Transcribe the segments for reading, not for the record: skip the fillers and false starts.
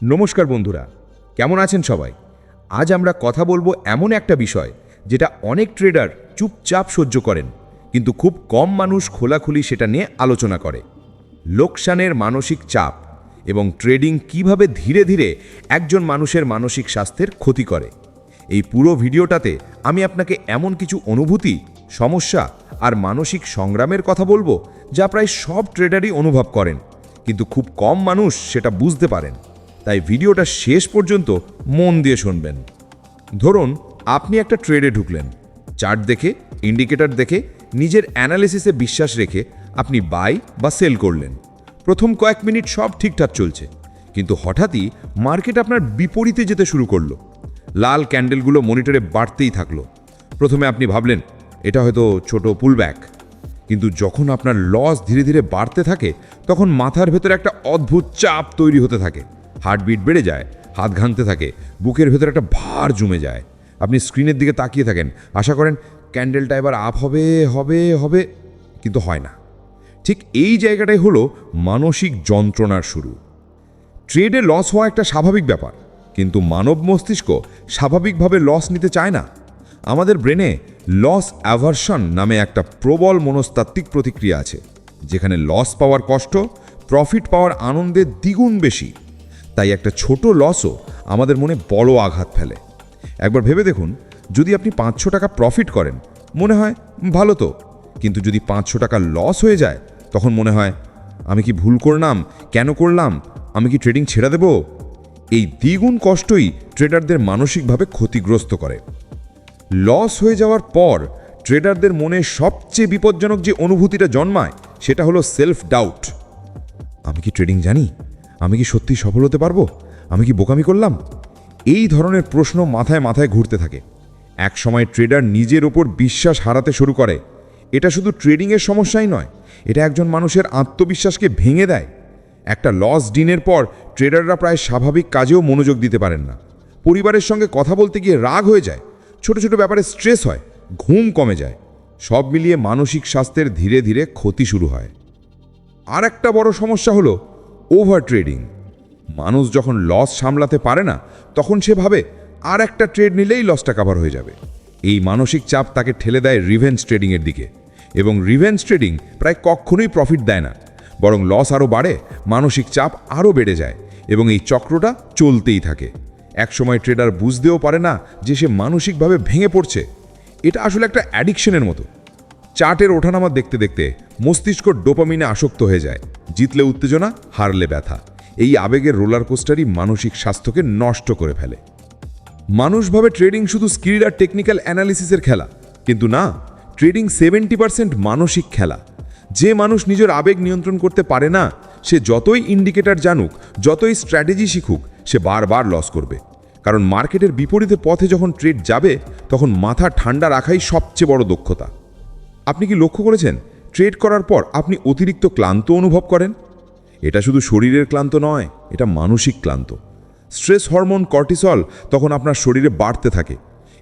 নমস্কার বন্ধুরা, কেমন আছেন সবাই? আজ আমরা কথা বলবো এমন একটা বিষয় যেটা অনেক ট্রেডার চুপচাপ সহ্য করেন, কিন্তু খুব কম মানুষ খোলাখুলি সেটা নিয়ে আলোচনা করে। লোকসানের মানসিক চাপ এবং ট্রেডিং কিভাবে ধীরে ধীরে একজন মানুষের মানসিক স্বাস্থ্যের ক্ষতি করে। এই পুরো ভিডিওটাতে আমি আপনাকে এমন কিছু অনুভূতি, সমস্যা আর মানসিক সংগ্রামের কথা বলবো যা প্রায় সব ট্রেডারই অনুভব করেন, কিন্তু খুব কম মানুষ সেটা বুঝতে পারেন। তাই ভিডিওটা শেষ পর্যন্ত মন দিয়ে শুনবেন। ধরুন আপনি একটা ট্রেডে ঢুকলেন, চার্ট দেখে, ইন্ডিকেটর দেখে, নিজের অ্যানালিসিসে বিশ্বাস রেখে আপনি বাই বা সেল করলেন। প্রথম কয়েক মিনিট সব ঠিকঠাক চলছে, কিন্তু হঠাৎই মার্কেট আপনার বিপরীতে যেতে শুরু করলো। লাল ক্যান্ডেলগুলো মনিটরে বাড়তেই থাকলো। প্রথমে আপনি ভাবলেন এটা হয়তো ছোট পুলব্যাক, কিন্তু যখন আপনার লস ধীরে ধীরে বাড়তে থাকে তখন মাথার ভেতরে একটা অদ্ভুত চাপ তৈরি হতে থাকে। হার্টবিট বেড়ে যায়, হাত ঘামতে থাকে, বুকের ভেতরে একটা ভার জমে যায়। আপনি স্ক্রিনের দিকে তাকিয়ে থাকেন, আশা করেন ক্যান্ডেলটা এবার আপ হবে হবে হবে, কিন্তু হয় না। ঠিক এই জায়গাটাই হলো মানসিক যন্ত্রণার শুরু। ট্রেডে লস হওয়া একটা স্বাভাবিক ব্যাপার, কিন্তু মানব মস্তিষ্ক স্বাভাবিকভাবে লস নিতে চায় না। আমাদের ব্রেনে লস অ্যাভারশন নামে একটা প্রবল মনস্তাত্ত্বিক প্রতিক্রিয়া আছে, যেখানে লস পাওয়ার কষ্ট প্রফিট পাওয়ার আনন্দের দ্বিগুণ বেশি। তাই একটা ছোট লসও আমাদের মনে বড় আঘাত ফেলে। একবার ভেবে দেখুন, যদি আপনি 500 টাকা প্রফিট করেন মনে হয় ভালো তো, কিন্তু যদি 500 টাকা লস হয়ে যায় তখন মনে হয় আমি কি ভুল করলাম, কেন করলাম, আমি কি ট্রেডিং ছেড়ে দেব? এই দ্বিগুণ কষ্টই ট্রেডারদের মানসিকভাবে ক্ষতিগ্রস্ত করে। লস হয়ে যাওয়ার পর ট্রেডারদের মনে সবচেয়ে বিপজ্জনক যে অনুভূতিটা জন্মায় সেটা হলো সেলফ ডাউট। আমি কি ট্রেডিং জানি? আমি কি সত্যি সফল হতে পারবো? আমি কি বোকামি করলাম? এই ধরনের প্রশ্ন মাথায় মাথায় ঘুরতে থাকে। এক সময় ট্রেডার নিজের ওপর বিশ্বাস হারাতে শুরু করে। এটা শুধু ট্রেডিংয়ের সমস্যাই নয়, এটা একজন মানুষের আত্মবিশ্বাসকে ভেঙে দেয়। একটা লস ডিনের পর ট্রেডাররা প্রায় স্বাভাবিক কাজেও মনোযোগ দিতে পারেন না। পরিবারের সঙ্গে কথা বলতে গিয়ে রাগ হয়ে যায়, ছোট ছোট ব্যাপারে স্ট্রেস হয়, ঘুম কমে যায়। সব মিলিয়ে মানসিক স্বাস্থ্যের ধীরে ধীরে ক্ষতি শুরু হয়। আর একটা বড় সমস্যা হলো ওভার ট্রেডিং। মানুষ যখন লস সামলাতে পারে না তখন সে ভাবে আর একটা ট্রেড নিলেই লসটা কভার হয়ে যাবে। এই মানসিক চাপ তাকে ঠেলে দেয় রিভেঞ্জ ট্রেডিংয়ের দিকে, এবং রিভেঞ্জ ট্রেডিং প্রায় কখনোই প্রফিট দেয় না, বরং লস আরও বাড়ে, মানসিক চাপ আরও বেড়ে যায়, এবং এই চক্রটা চলতেই থাকে। একসময় ট্রেডার বুঝতেও পারে না যে সে মানসিকভাবে ভেঙে পড়ছে। এটা আসলে একটা অ্যাডিকশনের মতো। চার্টের ওঠানামা দেখতে দেখতে মস্তিষ্ক ডোপামিনে আসক্ত হয়ে যায়। জিতলে উত্তেজনা, হারলে ব্যথা। এই আবেগের রোলার কোস্টারই মানসিক স্বাস্থ্যকে নষ্ট করে ফেলে। মানুষ ভাবে ট্রেডিং শুধু স্কিল আর টেকনিক্যাল অ্যানালিসিসের খেলা, কিন্তু না, ট্রেডিং 70% মানসিক খেলা। যে মানুষ নিজের আবেগ নিয়ন্ত্রণ করতে পারে না, সে যতই ইন্ডিকেটর জানুক, যতই স্ট্র্যাটেজি শিখুক, সে বারবার লস করবে। কারণ মার্কেটের বিপরীতে পথে যখন ট্রেড যাবে তখন মাথা ঠান্ডা রাখাই সবচেয়ে বড় দক্ষতা। আপনি কি লক্ষ্য করেছেন, ট্রেড করার পর আপনি অতিরিক্ত ক্লান্ত অনুভব করেন? এটা শুধু শরীরের ক্লান্ত নয়, এটা মানসিক ক্লান্ত। স্ট্রেস হরমোন কর্টিসল তখন আপনার শরীরে বাড়তে থাকে।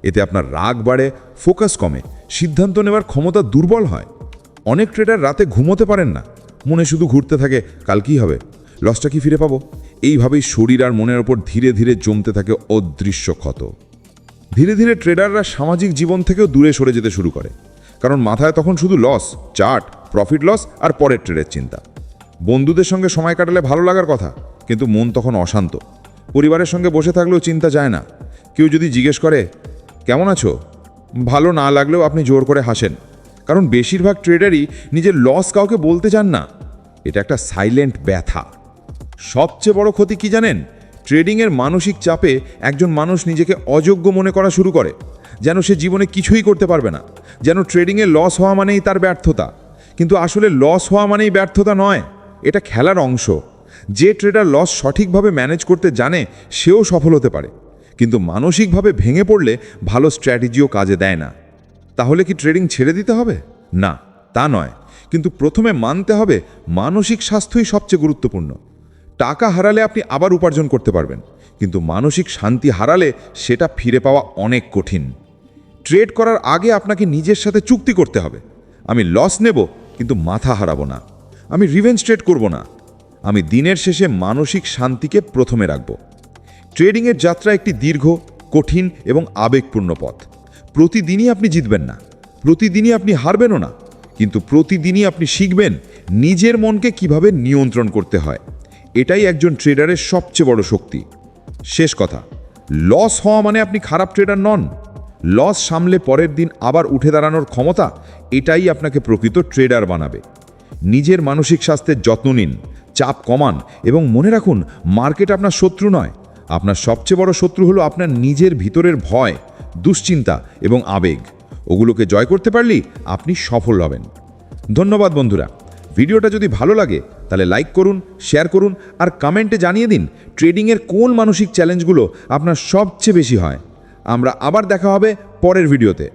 এতে আপনার রাগ বাড়ে, ফোকাস কমে, সিদ্ধান্ত নেওয়ার ক্ষমতা দুর্বল হয়। অনেক ট্রেডার রাতে ঘুমোতে পারেন না, মনে শুধু ঘুরতে থাকে কাল কী হবে, লসটা কি ফিরে পাবো। এইভাবেই শরীর আর মনের ওপর ধীরে ধীরে জমতে থাকে অদৃশ্য ক্ষত। ধীরে ধীরে ট্রেডাররা সামাজিক জীবন থেকেও দূরে সরে যেতে শুরু করে, কারণ মাথায় তখন শুধু লস, চার্ট, প্রফিট লস আর পরের ট্রেডের চিন্তা। বন্ধুদের সঙ্গে সময় কাটালে ভালো লাগার কথা, কিন্তু মন তখন অশান্ত। পরিবারের সঙ্গে বসে থাকলেও চিন্তা যায় না। কেউ যদি জিজ্ঞেস করে কেমন আছো, ভালো না লাগলেও আপনি জোর করে হাসেন, কারণ বেশিরভাগ ট্রেডারই নিজের লস কাউকে বলতে চান না। এটা একটা সাইলেন্ট ব্যথা। সবচেয়ে বড় ক্ষতি কি জানেন? ট্রেডিংয়ের মানসিক চাপে একজন মানুষ নিজেকে অযোগ্য মনে করা শুরু করে, যেন সে জীবনে কিছুই করতে পারবে না, যেন ট্রেডিংয়ে লস হওয়া মানেই তার ব্যর্থতা। কিন্তু আসলে লস হওয়া মানেই ব্যর্থতা নয়, এটা খেলার অংশ। যে ট্রেডার লস সঠিকভাবে ম্যানেজ করতে জানে সেও সফল হতে পারে, কিন্তু মানসিকভাবে ভেঙে পড়লে ভালো স্ট্র্যাটেজিও কাজে দেয় না। তাহলে কি ট্রেডিং ছেড়ে দিতে হবে? না, তা নয়, কিন্তু প্রথমে মানতে হবে মানসিক স্বাস্থ্যই সবচেয়ে গুরুত্বপূর্ণ। টাকা হারালে আপনি আবার উপার্জন করতে পারবেন, কিন্তু মানসিক শান্তি হারালে সেটা ফিরে পাওয়া অনেক কঠিন। ট্রেড করার আগে আপনাকে নিজের সাথে চুক্তি করতে হবে, আমি লস নেব কিন্তু মাথা হারাবো না, আমি রিভেঞ্জ ট্রেড করব না, আমি দিনের শেষে মানসিক শান্তিকে প্রথমে রাখব। ট্রেডিংয়ের যাত্রা একটি দীর্ঘ, কঠিন এবং আবেগপূর্ণ পথ। প্রতিদিনই আপনি জিতবেন না, প্রতিদিনই আপনি হারবেনও না, কিন্তু প্রতিদিনই আপনি শিখবেন নিজের মনকে কিভাবে নিয়ন্ত্রণ করতে হয়। এটাই একজন ট্রেডারের সবচেয়ে বড় শক্তি। শেষ কথা, লস হওয়া মানে আপনি খারাপ ট্রেডার নন। লস সামলে পরের দিন আবার উঠে দাঁড়ানোর ক্ষমতা, এটাই আপনাকে প্রকৃত ট্রেডার বানাবে। নিজের মানসিক স্বাস্থ্যের যত্ন নিন, চাপ কমান এবং মনে রাখুন, মার্কেট আপনার শত্রু নয়। আপনার সবচেয়ে বড় শত্রু হলো আপনার নিজের ভিতরের ভয়, দুশ্চিন্তা এবং আবেগ। ওগুলোকে জয় করতে পারলেই আপনি সফল হবেন। ধন্যবাদ বন্ধুরা। ভিডিওটা যদি ভালো লাগে তাহলে লাইক করুন, শেয়ার করুন আর কমেন্টে জানিয়ে দিন ট্রেডিংয়ের কোন মানসিক চ্যালেঞ্জগুলো আপনার সবচেয়ে বেশি হয়। আমরা আবার দেখা হবে পরের ভিডিওতে।